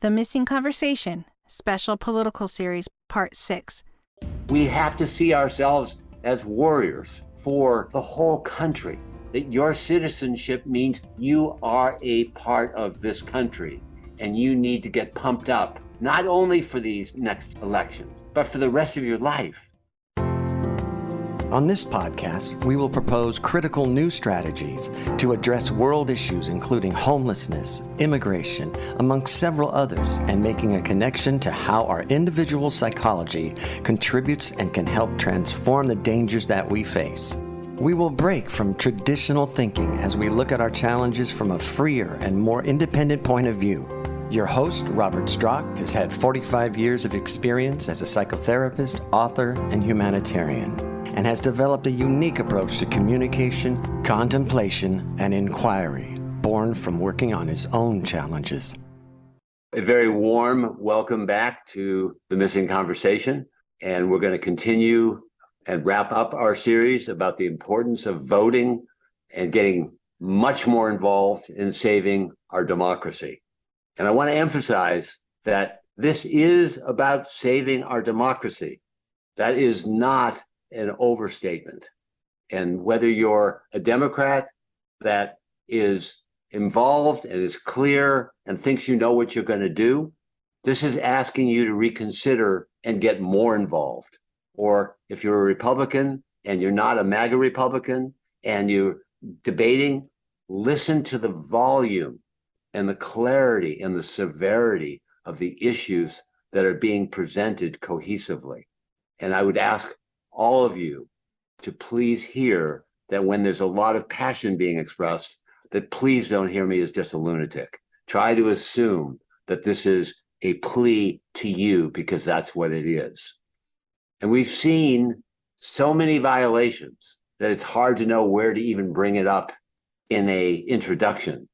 The Missing Conversation, Special Political Series, Part 6. We have to see ourselves as warriors for the whole country, that your citizenship means you are a part of this country, and you need to get pumped up, not only for these next elections, but for the rest of your life. On this podcast, we will propose critical new strategies to address world issues including homelessness, immigration, amongst several others, and making a connection to how our individual psychology contributes and can help transform the dangers that we face. We will break from traditional thinking as we look at our challenges from a freer and more independent point of view. Your host, Robert Strock, has had 45 years of experience as a psychotherapist, author, and humanitarian, and has developed a unique approach to communication, contemplation, and inquiry, born from working on his own challenges. A very warm welcome back to The Missing Conversation, and we're going to continue and wrap up our series about the importance of voting and getting much more involved in saving our democracy. And I want to emphasize that this is about saving our democracy. That is not an overstatement. And whether you're a Democrat that is involved and is clear and thinks you know what you're going to do, this is asking you to reconsider and get more involved. Or if you're a Republican and you're not a MAGA Republican and you're debating, listen to the volume and the clarity and the severity of the issues that are being presented cohesively. And I would ask all of you to please hear that when there's a lot of passion being expressed, that please don't hear me as just a lunatic. Try to assume that this is a plea to you, because that's what it is. And we've seen so many violations that it's hard to know where to even bring it up in a introduction.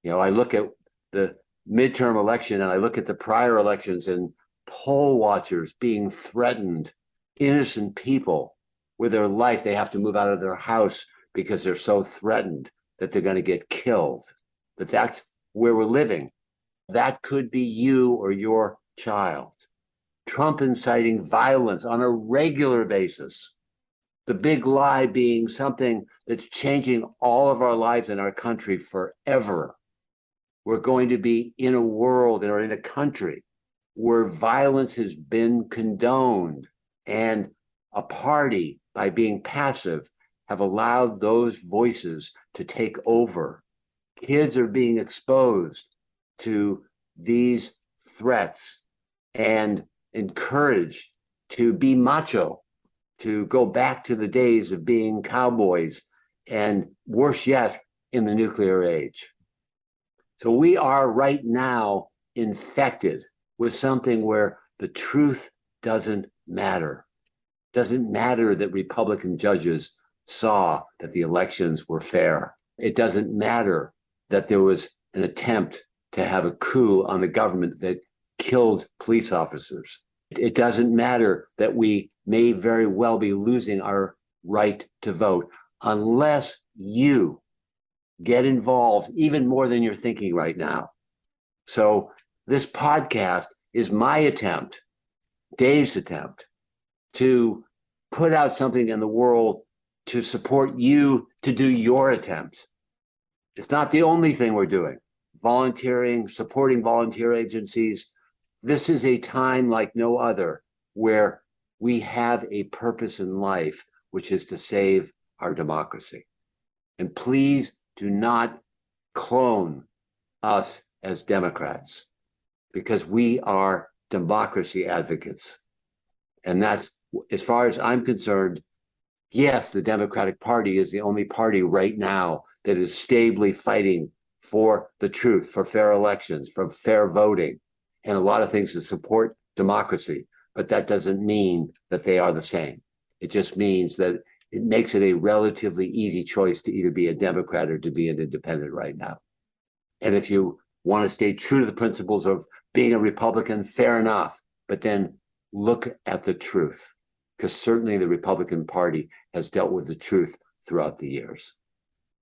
You know, I look at the midterm election and I look at the prior elections and poll watchers being threatened, innocent people with their life. They have to move out of their house because they're so threatened that they're going to get killed. But that's where we're living. That could be you or your child. Trump inciting violence on a regular basis. The big lie being something that's changing all of our lives in our country forever. We're going to be in a world or in a country where violence has been condoned, and a party, by being passive, have allowed those voices to take over. Kids are being exposed to these threats and encouraged to be macho, to go back to the days of being cowboys, and worse yet, in the nuclear age. So we are right now infected with something where the truth doesn't matter. Doesn't matter that Republican judges saw that the elections were fair. It doesn't matter that there was an attempt to have a coup on the government that killed police officers. It doesn't matter that we may very well be losing our right to vote unless you get involved even more than you're thinking right now. So this podcast is my attempt, Dave's attempt, to put out something in the world to support you to do your attempt. It's not the only thing we're doing. Volunteering, supporting volunteer agencies. This is a time like no other where we have a purpose in life, which is to save our democracy. And please do not clone us as Democrats, because we are democracy advocates. And that's, as far as I'm concerned, yes, the Democratic Party is the only party right now that is stably fighting for the truth, for fair elections, for fair voting, and a lot of things to support democracy. But that doesn't mean that they are the same. It just means that it makes it a relatively easy choice to either be a Democrat or to be an independent right now. And if you want to stay true to the principles of being a Republican, fair enough, but then look at the truth, because certainly the Republican Party has dealt with the truth throughout the years.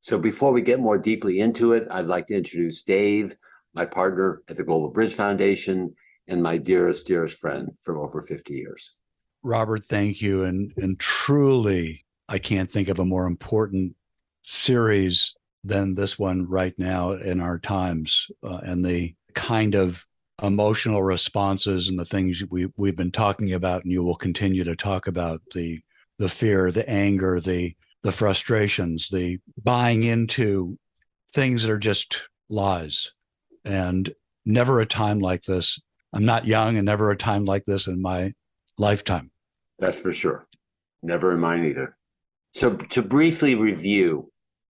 So before we get more deeply into it, I'd like to introduce Dave. my partner at the Global Bridge Foundation, and my dearest, dearest friend for over 50 years. Robert, thank you. And truly, I can't think of a more important series than this one right now in our times, and the kind of emotional responses and the things we've been talking about, and you will continue to talk about, the fear, the anger, the frustrations, the buying into things that are just lies. And never a time like this. I'm not young, and never a time like this in my lifetime. That's for sure. Never in mine either. So to briefly review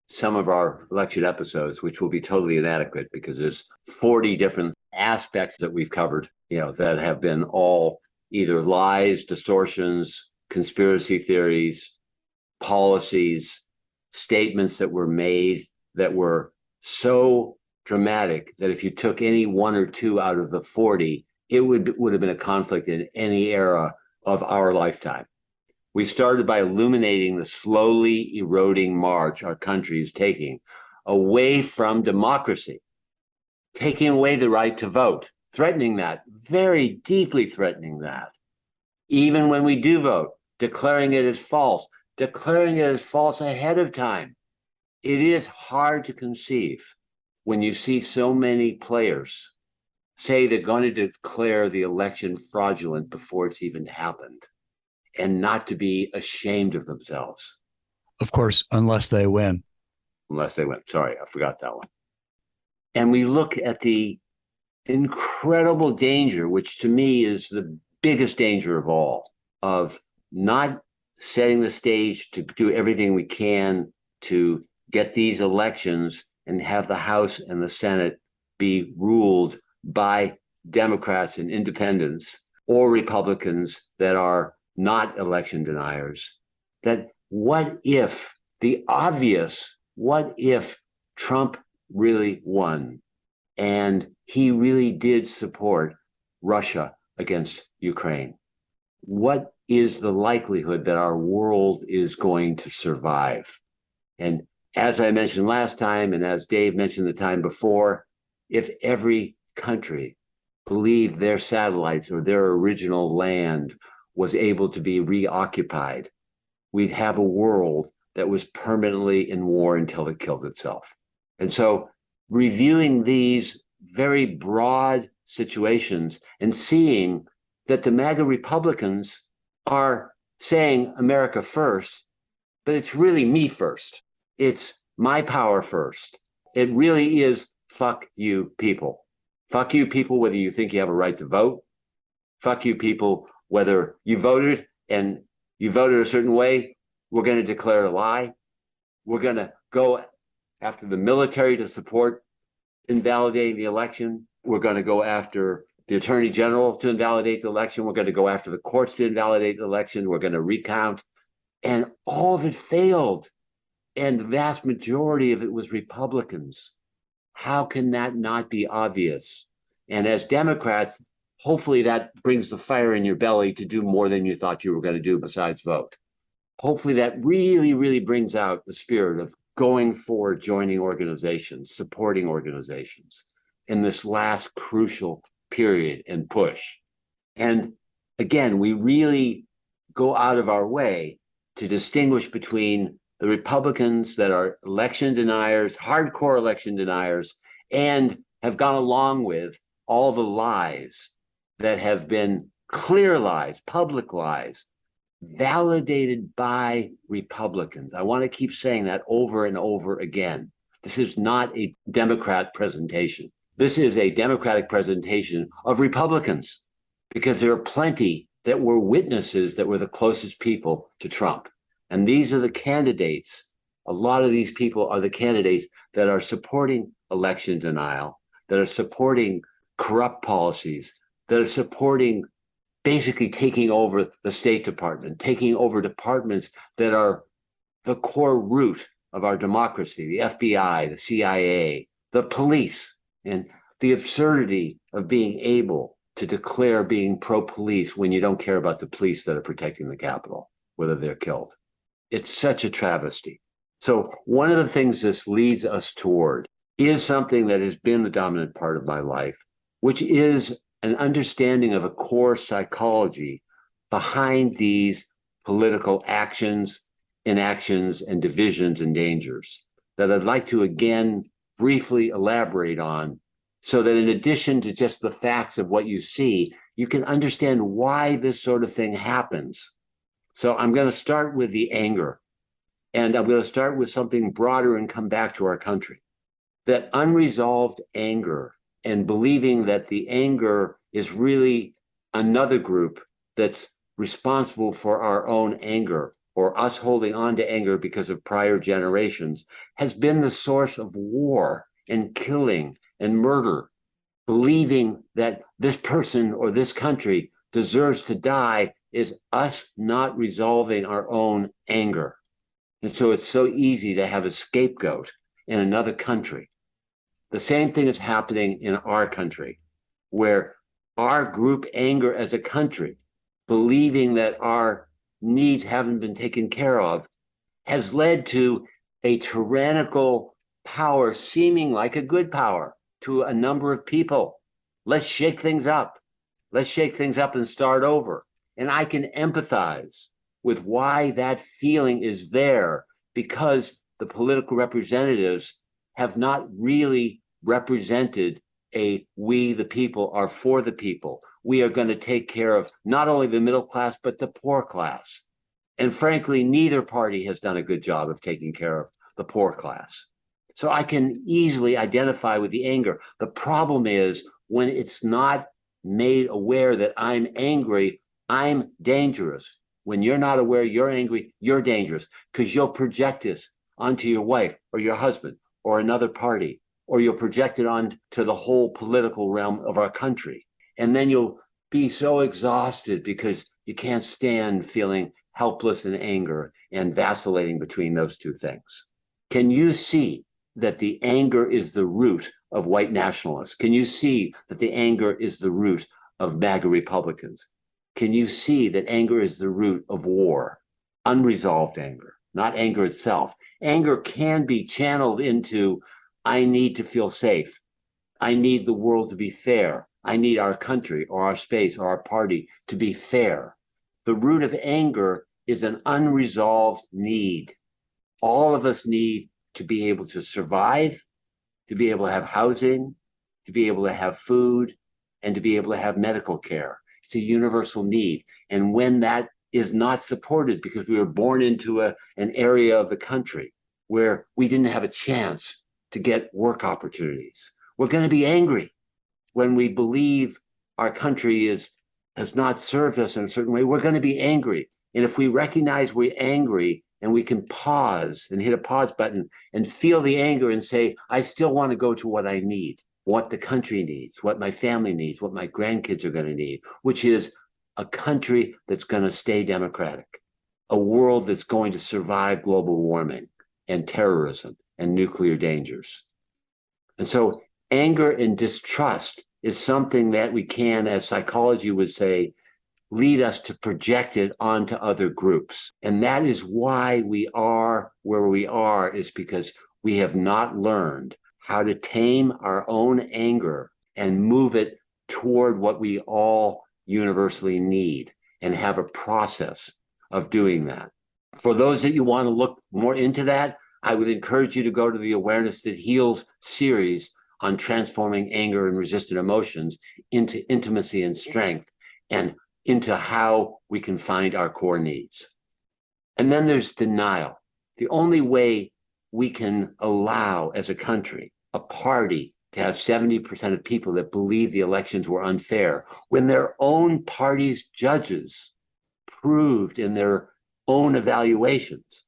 some of our election episodes, which will be totally inadequate because there's 40 different aspects that we've covered, that have been all either lies, distortions, conspiracy theories, policies, statements that were made that were so dramatic that if you took any one or two out of the 40, it would have been a conflict in any era of our lifetime. We started by illuminating the slowly eroding march our country is taking away from democracy, taking away the right to vote, threatening that, very deeply threatening that. Even when we do vote, declaring it as false ahead of time. It is hard to conceive when you see so many players say they're going to declare the election fraudulent before it's even happened, and not to be ashamed of themselves. Of course, unless they win. Sorry, I forgot that one. And we look at the incredible danger, which to me is the biggest danger of all, of not setting the stage to do everything we can to get these elections and have the House and the Senate be ruled by Democrats and independents or Republicans that are not election deniers. That what if Trump really won and he really did support Russia against Ukraine? What is the likelihood that our world is going to survive? And as I mentioned last time, and as Dave mentioned the time before, if every country believed their satellites or their original land was able to be reoccupied, we'd have a world that was permanently in war until it killed itself. And so reviewing these very broad situations and seeing that the MAGA Republicans are saying America first, but it's really me first. It's my power first. It really is fuck you people. Fuck you people whether you think you have a right to vote. Fuck you people whether you voted and you voted a certain way. We're going to declare a lie. We're going to go after the military to support invalidating the election. We're going to go after the attorney general to invalidate the election. We're going to go after the courts to invalidate the election. We're going to recount. And all of it failed. And the vast majority of it was Republicans. How can that not be obvious? And as Democrats, hopefully that brings the fire in your belly to do more than you thought you were going to do besides vote. Hopefully that really, really brings out the spirit of going forward, joining organizations, supporting organizations in this last crucial period and push. And again, we really go out of our way to distinguish between the Republicans that are election deniers, hardcore election deniers, and have gone along with all the lies that have been clear lies, public lies, validated by Republicans. I want to keep saying that over and over again. This is not a Democrat presentation. This is a Democratic presentation of Republicans, because there are plenty that were witnesses that were the closest people to Trump. And these are the candidates. A lot of these people are the candidates that are supporting election denial, that are supporting corrupt policies, that are supporting basically taking over the State Department, taking over departments that are the core root of our democracy, the FBI, the CIA, the police, and the absurdity of being able to declare being pro-police when you don't care about the police that are protecting the Capitol, whether they're killed. It's such a travesty. So one of the things this leads us toward is something that has been the dominant part of my life, which is an understanding of a core psychology behind these political actions, inactions, and divisions and dangers that I'd like to again briefly elaborate on, so that in addition to just the facts of what you see, you can understand why this sort of thing happens. So I'm going to start with the anger, and I'm going to start with something broader and come back to our country. That unresolved anger and believing that the anger is really another group that's responsible for our own anger, or us holding on to anger because of prior generations, has been the source of war and killing and murder. Believing that this person or this country deserves to die is us not resolving our own anger. And so it's so easy to have a scapegoat in another country. The same thing is happening in our country, where our group anger as a country, believing that our needs haven't been taken care of, has led to a tyrannical power seeming like a good power to a number of people. Let's shake things up. Let's shake things up and start over. And I can empathize with why that feeling is there, because the political representatives have not really represented a we the people are for the people. We are going to take care of not only the middle class, but the poor class. And frankly, neither party has done a good job of taking care of the poor class. So I can easily identify with the anger. The problem is when it's not made aware that I'm angry, I'm dangerous. When you're not aware you're angry, you're dangerous, because you'll project it onto your wife or your husband or another party, or you'll project it onto the whole political realm of our country. And then you'll be so exhausted because you can't stand feeling helpless and anger and vacillating between those two things. Can you see that the anger is the root of white nationalists? Can you see that the anger is the root of MAGA Republicans? Can you see that anger is the root of war? Unresolved anger, not anger itself. Anger can be channeled into, I need to feel safe. I need the world to be fair. I need our country or our space or our party to be fair. The root of anger is an unresolved need. All of us need to be able to survive, to be able to have housing, to be able to have food, and to be able to have medical care. It's a universal need. And when that is not supported because we were born into an area of the country where we didn't have a chance to get work opportunities, we're going to be angry. When we believe our country has not served us in a certain way, we're going to be angry. And if we recognize we're angry and we can pause and hit a pause button and feel the anger and say, I still want to go to what I need, what the country needs, what my family needs, what my grandkids are going to need, which is a country that's going to stay democratic, a world that's going to survive global warming and terrorism and nuclear dangers. And so anger and distrust is something that we can, as psychology would say, lead us to project it onto other groups. And that is why we are where we are, is because we have not learned how to tame our own anger and move it toward what we all universally need, and have a process of doing that. For those that you want to look more into that, I would encourage you to go to the Awareness That Heals series on transforming anger and resistant emotions into intimacy and strength, and into how we can find our core needs. And then there's denial. The only way we can allow, as a country, a party to have 70% of people that believe the elections were unfair, when their own party's judges proved in their own evaluations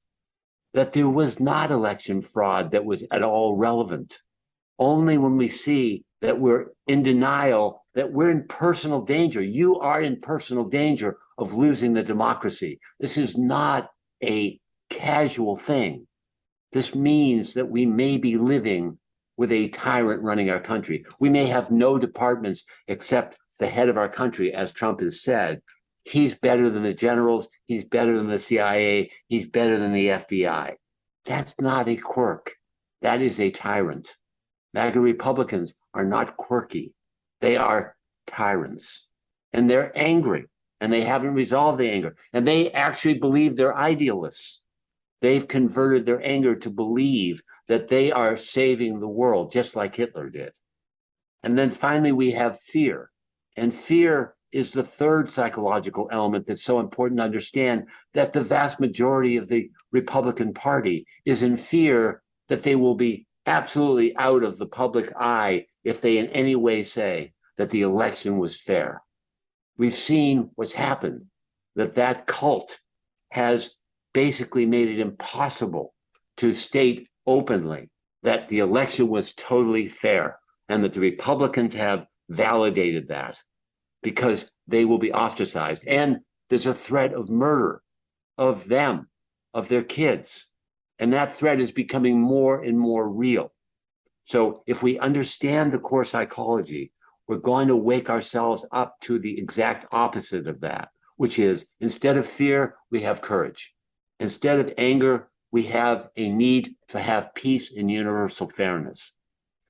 that there was not election fraud that was at all relevant. Only when we see that we're in denial, that we're in personal danger. You are in personal danger of losing the democracy. This is not a casual thing. This means that we may be living with a tyrant running our country. We may have no departments except the head of our country, as Trump has said. He's better than the generals. He's better than the CIA. He's better than the FBI. That's not a quirk. That is a tyrant. MAGA Republicans are not quirky. They are tyrants. And they're angry. And they haven't resolved the anger. And they actually believe they're idealists. They've converted their anger to believe that they are saving the world, just like Hitler did. And then finally, we have fear. And fear is the third psychological element that's so important to understand, that the vast majority of the Republican Party is in fear that they will be absolutely out of the public eye if they in any way say that the election was fair. We've seen what's happened, that cult has basically made it impossible to state openly that the election was totally fair, and that the Republicans have validated that, because they will be ostracized. And there's a threat of murder of them, of their kids. And that threat is becoming more and more real. So if we understand the core psychology, we're going to wake ourselves up to the exact opposite of that, which is, instead of fear, we have courage. Instead of anger, we have a need to have peace and universal fairness.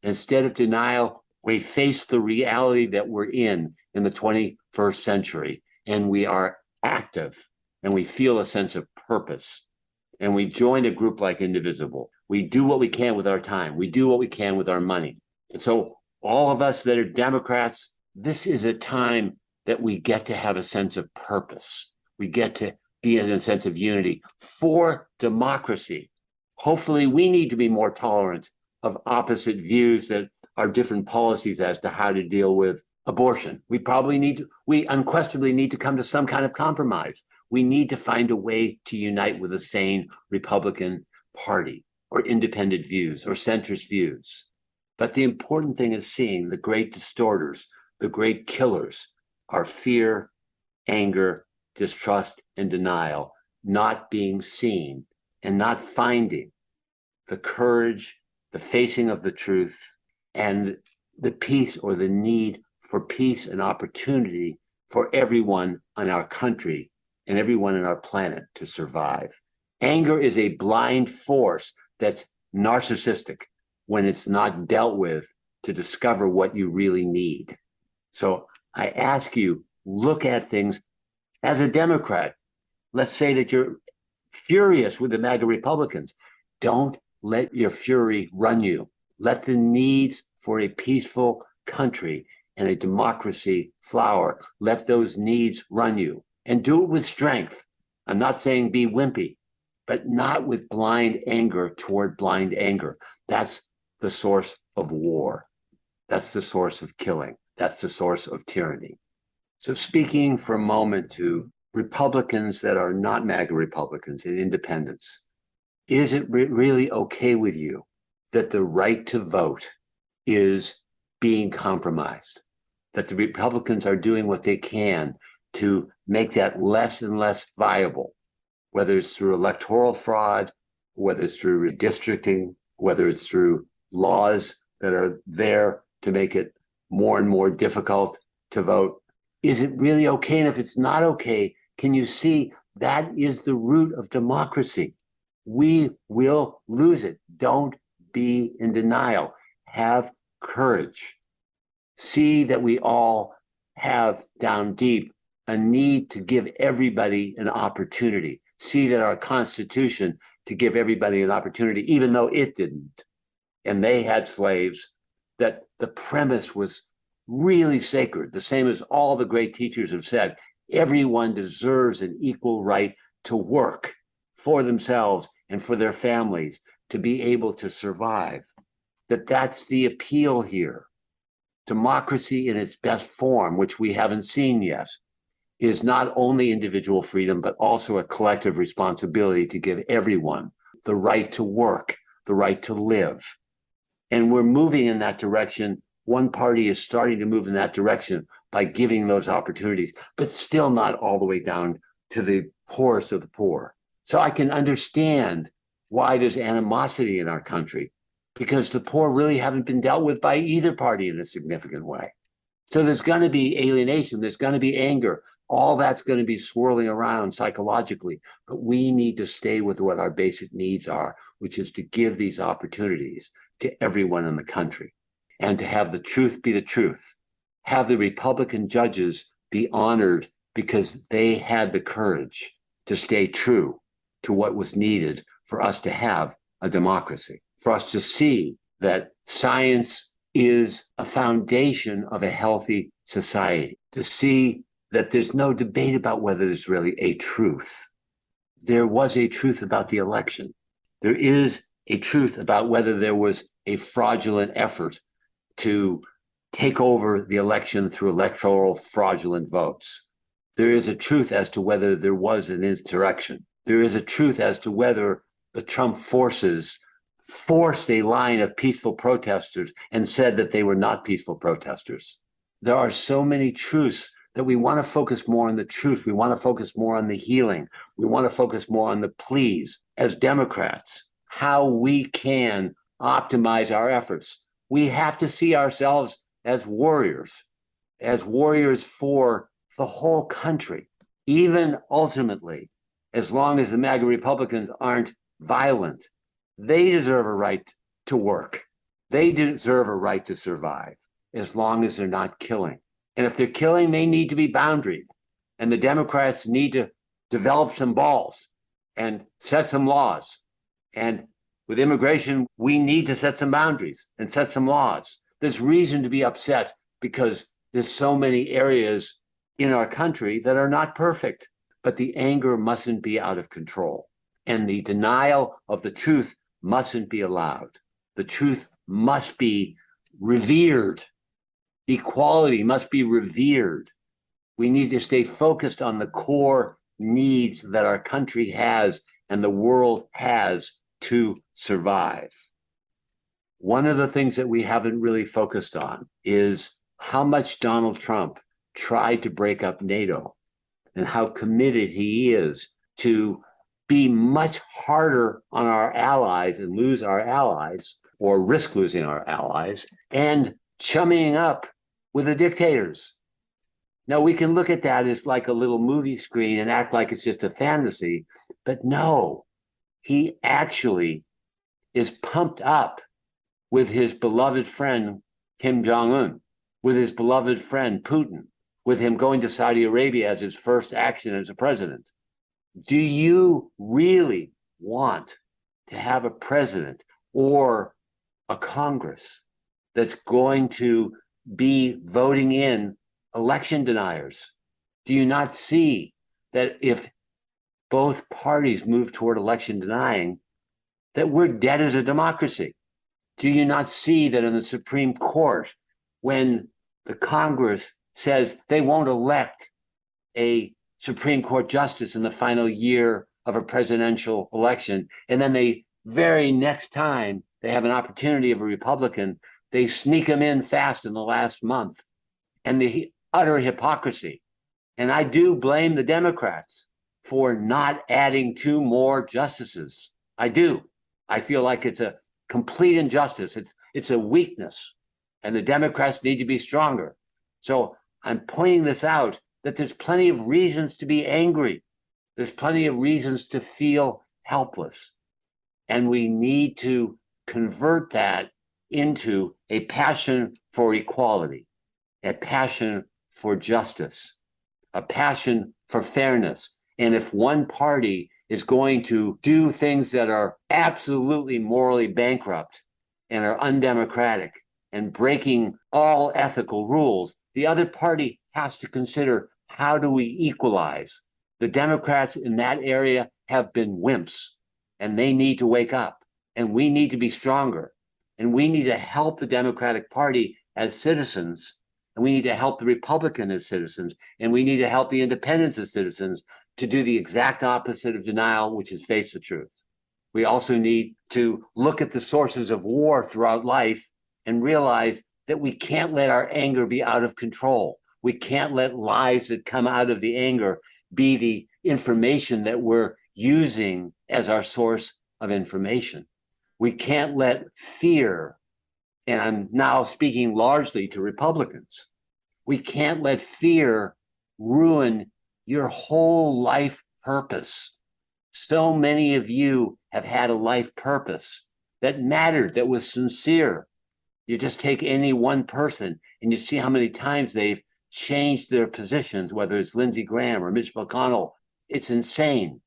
Instead of denial, we face the reality that we're in the 21st century, and we are active, and we feel a sense of purpose. And we join a group like Indivisible. We do what we can with our time. We do what we can with our money. And so all of us that are Democrats, this is a time that we get to have a sense of purpose. We get to be in a sense of unity for democracy. Hopefully, we need to be more tolerant of opposite views that are different policies as to how to deal with abortion. We unquestionably need to come to some kind of compromise. We need to find a way to unite with a sane Republican Party, or independent views, or centrist views. But the important thing is seeing the great distorters, the great killers, are fear, anger, distrust, and denial, not being seen and not finding the courage, the facing of the truth, and the peace, or the need for peace and opportunity for everyone in our country and everyone on our planet to survive. Anger is a blind force that's narcissistic when it's not dealt with to discover what you really need. So I ask you, look at things as a Democrat. Let's say that you're furious with the MAGA Republicans. Don't let your fury run you. Let the needs for a peaceful country and a democracy flower. Let those needs run you, and do it with strength. I'm not saying be wimpy, but not with blind anger toward blind anger. That's the source of war. That's the source of killing. That's the source of tyranny. So speaking for a moment to Republicans that are not MAGA Republicans and independents, is it really okay with you that the right to vote is being compromised? That the Republicans are doing what they can to make that less and less viable, whether it's through electoral fraud, whether it's through redistricting, whether it's through laws that are there to make it more and more difficult to vote? Is it really okay? And if it's not okay, can you see that is the root of democracy? We will lose it. Don't be in denial. Have courage. See that we all have down deep a need to give everybody an opportunity. See that our Constitution to give everybody an opportunity, even though it didn't. And they had slaves, that the premise was really sacred, the same as all the great teachers have said. Everyone deserves an equal right to work for themselves and for their families, to be able to survive. That's the appeal here. Democracy in its best form, which we haven't seen yet, is not only individual freedom, but also a collective responsibility to give everyone the right to work, the right to live. And we're moving in that direction. One party is starting to move in that direction by giving those opportunities, but still not all the way down to the poorest of the poor. So I can understand why there's animosity in our country, because the poor really haven't been dealt with by either party in a significant way. So there's going to be alienation, there's going to be anger. All that's going to be swirling around psychologically, but we need to stay with what our basic needs are, which is to give these opportunities to everyone in the country. and to have the truth be the truth. Have the Republican judges be honored because they had the courage to stay true to what was needed for us to have a democracy, for us to see that science is a foundation of a healthy society, to see that there's no debate about whether there's really a truth. There was a truth about the election. There is a truth about whether there was a fraudulent effort to take over the election through electoral fraudulent votes. There is a truth as to whether there was an insurrection. There is a truth as to whether the Trump forces forced a line of peaceful protesters and said that they were not peaceful protesters. There are so many truths that we want to focus more on the truth. We want to focus more on the healing. We want to focus more on the pleas as Democrats, how we can optimize our efforts. We have to see ourselves as warriors for the whole country, even ultimately, as long as the MAGA Republicans aren't violent. They deserve a right to work. They deserve a right to survive as long as they're not killing. And if they're killing, they need to be boundaried. And the Democrats need to develop some balls and set some laws. And with immigration, we need to set some boundaries and set some laws. There's reason to be upset because there's so many areas in our country that are not perfect, but the anger mustn't be out of control. And the denial of the truth mustn't be allowed. The truth must be revered. Equality must be revered. We need to stay focused on the core needs that our country has and the world has to survive. One of the things that we haven't really focused on is how much Donald Trump tried to break up NATO and how committed he is to be much harder on our allies and lose our allies or risk losing our allies and chumming up with the dictators. Now, we can look at that as like a little movie screen and act like it's just a fantasy, but no, he actually is pumped up with his beloved friend, Kim Jong-un, with his beloved friend, Putin, with him going to Saudi Arabia as his first action as a president. Do you really want to have a president or a Congress that's going to be voting in election deniers? Do you not see that if both parties move toward election denying, that we're dead as a democracy? Do you not see that in the Supreme Court, when the Congress says they won't elect a Supreme Court justice in the final year of a presidential election, and then they very next time they have an opportunity of a Republican, they sneak them in fast in the last month, and the utter hypocrisy. And I do blame the Democrats for not adding 2 more justices. I do. I feel like it's a complete injustice. It's a weakness, and the Democrats need to be stronger. So I'm pointing this out, that there's plenty of reasons to be angry. There's plenty of reasons to feel helpless. And we need to convert that into a passion for equality, a passion for justice, a passion for fairness. And if one party is going to do things that are absolutely morally bankrupt and are undemocratic and breaking all ethical rules, the other party has to consider, how do we equalize? The Democrats in that area have been wimps, and they need to wake up, and we need to be stronger, and we need to help the Democratic Party as citizens, and we need to help the Republican as citizens, and we need to help the independents as citizens to do the exact opposite of denial, which is face the truth. We also need to look at the sources of war throughout life and realize that we can't let our anger be out of control. We can't let lies that come out of the anger be the information that we're using as our source of information. We can't let fear, and I'm now speaking largely to Republicans, we can't let fear ruin your whole life purpose. So many of you have had a life purpose that mattered, that was sincere. You just take any one person and you see how many times they've changed their positions, whether it's Lindsey Graham or Mitch McConnell. It's insane.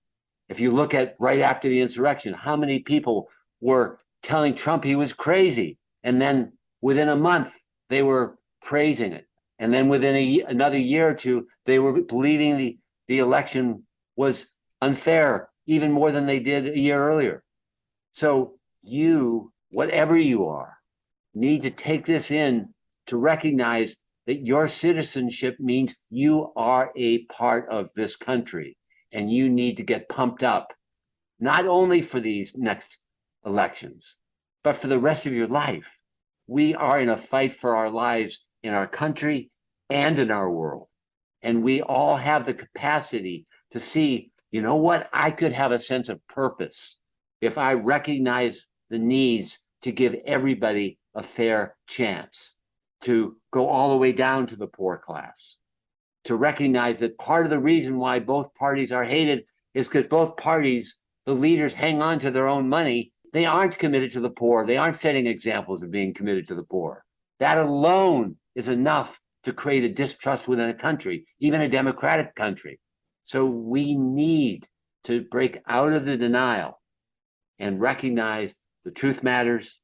If you look at right after the insurrection, how many people were telling Trump he was crazy, and then within a month they were praising it, and then within another year or two they were believing the election was unfair even more than they did a year earlier. So you, whatever you are, need to take this in to recognize that your citizenship means you are a part of this country, and you need to get pumped up, not only for these next elections, but for the rest of your life. We are in a fight for our lives in our country and in our world. And we all have the capacity to see, you know what, I could have a sense of purpose if I recognize the needs to give everybody a fair chance, to go all the way down to the poor class, to recognize that part of the reason why both parties are hated is because both parties, the leaders, hang on to their own money. They aren't committed to the poor. They aren't setting examples of being committed to the poor. That alone is enough to create a distrust within a country, even a democratic country. So we need to break out of the denial and recognize the truth matters,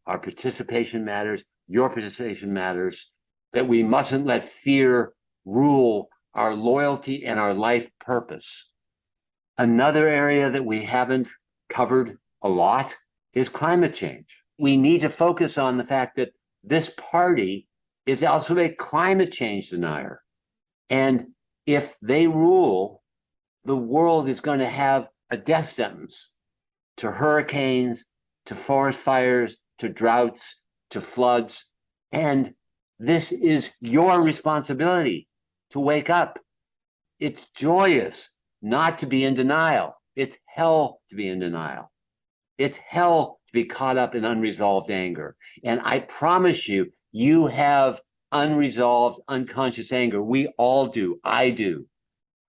our participation matters, your participation matters, that we mustn't let fear rule our loyalty and our life purpose. Another area that we haven't covered a lot is climate change. We need to focus on the fact that this party is also a climate change denier. And if they rule, the world is going to have a death sentence to hurricanes, to forest fires, to droughts, to floods. And this is your responsibility to wake up. It's joyous not to be in denial. It's hell to be in denial. It's hell to be caught up in unresolved anger. And I promise you, you have unresolved, unconscious anger. We all do. I do.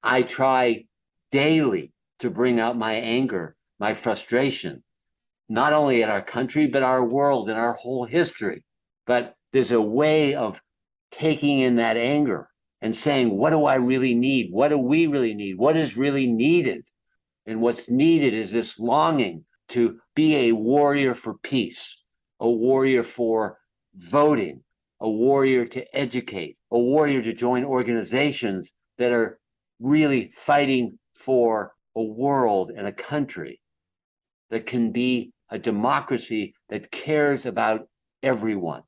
I try daily to bring out my anger, my frustration, not only at our country, but our world and our whole history. But there's a way of taking in that anger and saying, what do I really need? What do we really need? What is really needed? And what's needed is this longing to be a warrior for peace, a warrior for voting, a warrior to educate, a warrior to join organizations that are really fighting for a world and a country that can be a democracy that cares about everyone.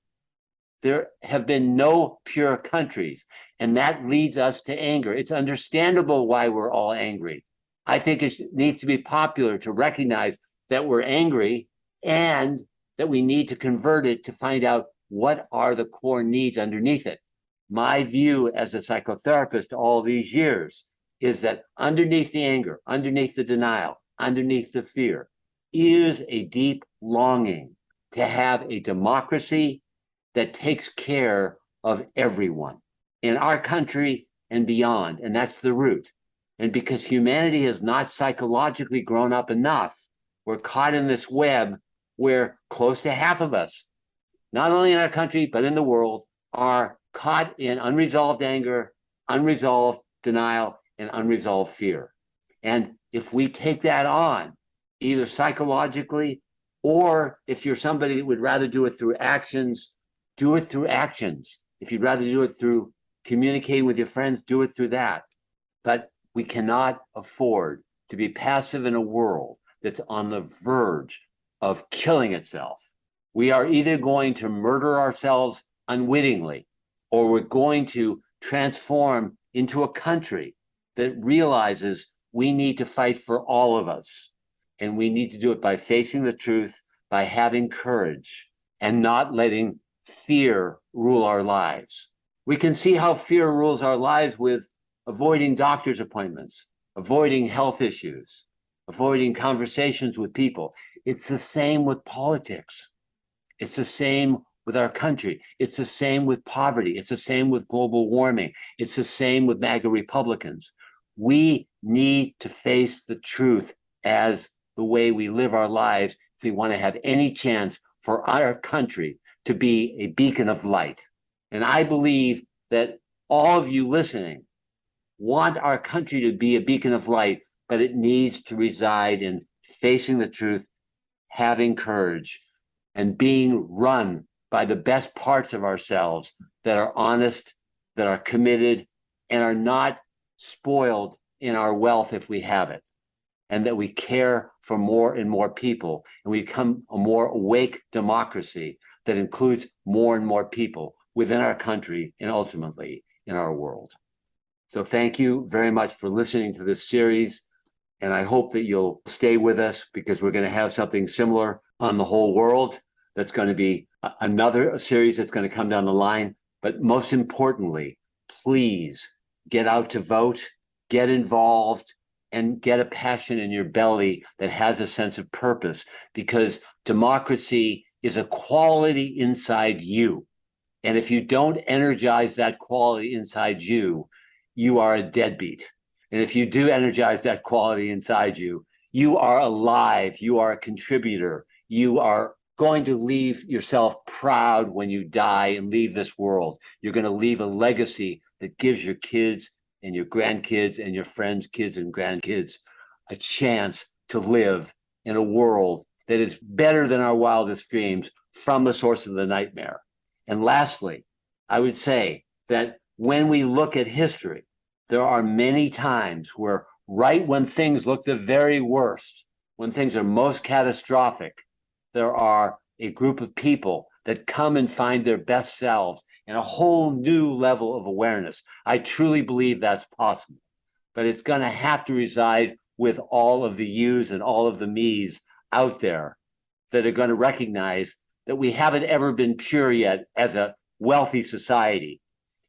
There have been no pure countries, and that leads us to anger. It's understandable why we're all angry. I think it needs to be popular to recognize that we're angry and that we need to convert it to find out what are the core needs underneath it. My view as a psychotherapist all these years is that underneath the anger, underneath the denial, underneath the fear, is a deep longing to have a democracy that takes care of everyone in our country and beyond. And that's the root. And because humanity has not psychologically grown up enough, we're caught in this web where close to half of us, not only in our country, but in the world, are caught in unresolved anger, unresolved denial, and unresolved fear. And if we take that on, either psychologically, or if you're somebody that would rather do it through actions, do it through actions. If you'd rather do it through communicating with your friends, do it through that. But we cannot afford to be passive in a world that's on the verge of killing itself. We are either going to murder ourselves unwittingly, or we're going to transform into a country that realizes we need to fight for all of us. And we need to do it by facing the truth, by having courage, and not letting fear rule our lives. We can see how fear rules our lives with avoiding doctor's appointments, avoiding health issues, avoiding conversations with people. It's the same with politics. It's the same with our country. It's the same with poverty. It's the same with global warming. It's the same with MAGA Republicans. We need to face the truth as the way we live our lives if we want to have any chance for our country to be a beacon of light. And I believe that all of you listening want our country to be a beacon of light, but it needs to reside in facing the truth, having courage, and being run by the best parts of ourselves that are honest, that are committed, and are not spoiled in our wealth if we have it, and that we care for more and more people, and we become a more awake democracy that includes more and more people within our country and ultimately in our world. So thank you very much for listening to this series, and I hope that you'll stay with us, because we're going to have something similar on the whole world. That's going to be another series that's going to come down the line. But most importantly, please get out to vote, get involved, and get a passion in your belly that has a sense of purpose, because democracy is a quality inside you. And if you don't energize that quality inside you, you are a deadbeat. And if you do energize that quality inside you, you are alive, you are a contributor, you are going to leave yourself proud when you die and leave this world. You're going to leave a legacy that gives your kids and your grandkids and your friends' kids and grandkids a chance to live in a world that is better than our wildest dreams from the source of the nightmare. And lastly, I would say that when we look at history, there are many times where right when things look the very worst, when things are most catastrophic, there are a group of people that come and find their best selves and a whole new level of awareness. I truly believe that's possible, but it's going to have to reside with all of the yous and all of the me's out there that are going to recognize that we haven't ever been pure yet as a wealthy society,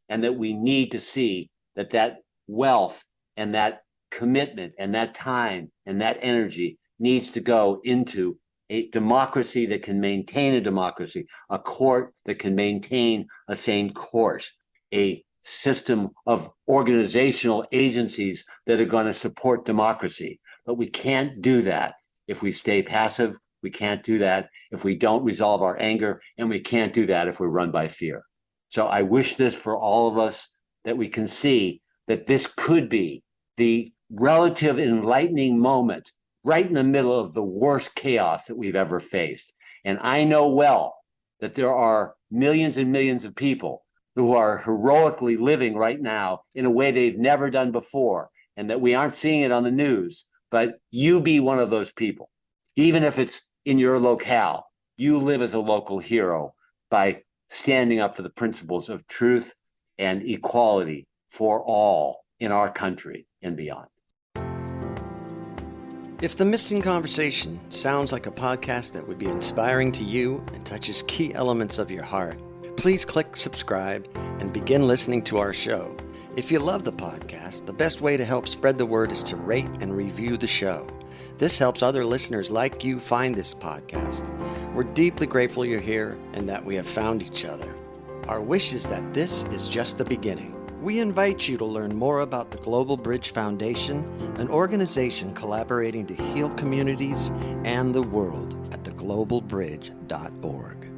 and that we need to see that that wealth and that commitment and that time and that energy needs to go into a democracy that can maintain a democracy, a court that can maintain a sane court, a system of organizational agencies that are going to support democracy. But we can't do that if we stay passive. We can't do that if we don't resolve our anger, and we can't do that if we're run by fear. So I wish this for all of us, that we can see that this could be the relative enlightening moment right in the middle of the worst chaos that we've ever faced. And I know well that there are millions and millions of people who are heroically living right now in a way they've never done before, and that we aren't seeing it on the news. But you be one of those people. Even if it's in your locale, you live as a local hero by standing up for the principles of truth and equality for all in our country and beyond. If The Missing Conversation sounds like a podcast that would be inspiring to you and touches key elements of your heart, please click subscribe and begin listening to our show. If you love the podcast, the best way to help spread the word is to rate and review the show. This helps other listeners like you find this podcast. We're deeply grateful you're here and that we have found each other. Our wish is that this is just the beginning. We invite you to learn more about the Global Bridge Foundation, an organization collaborating to heal communities and the world at theglobalbridge.org.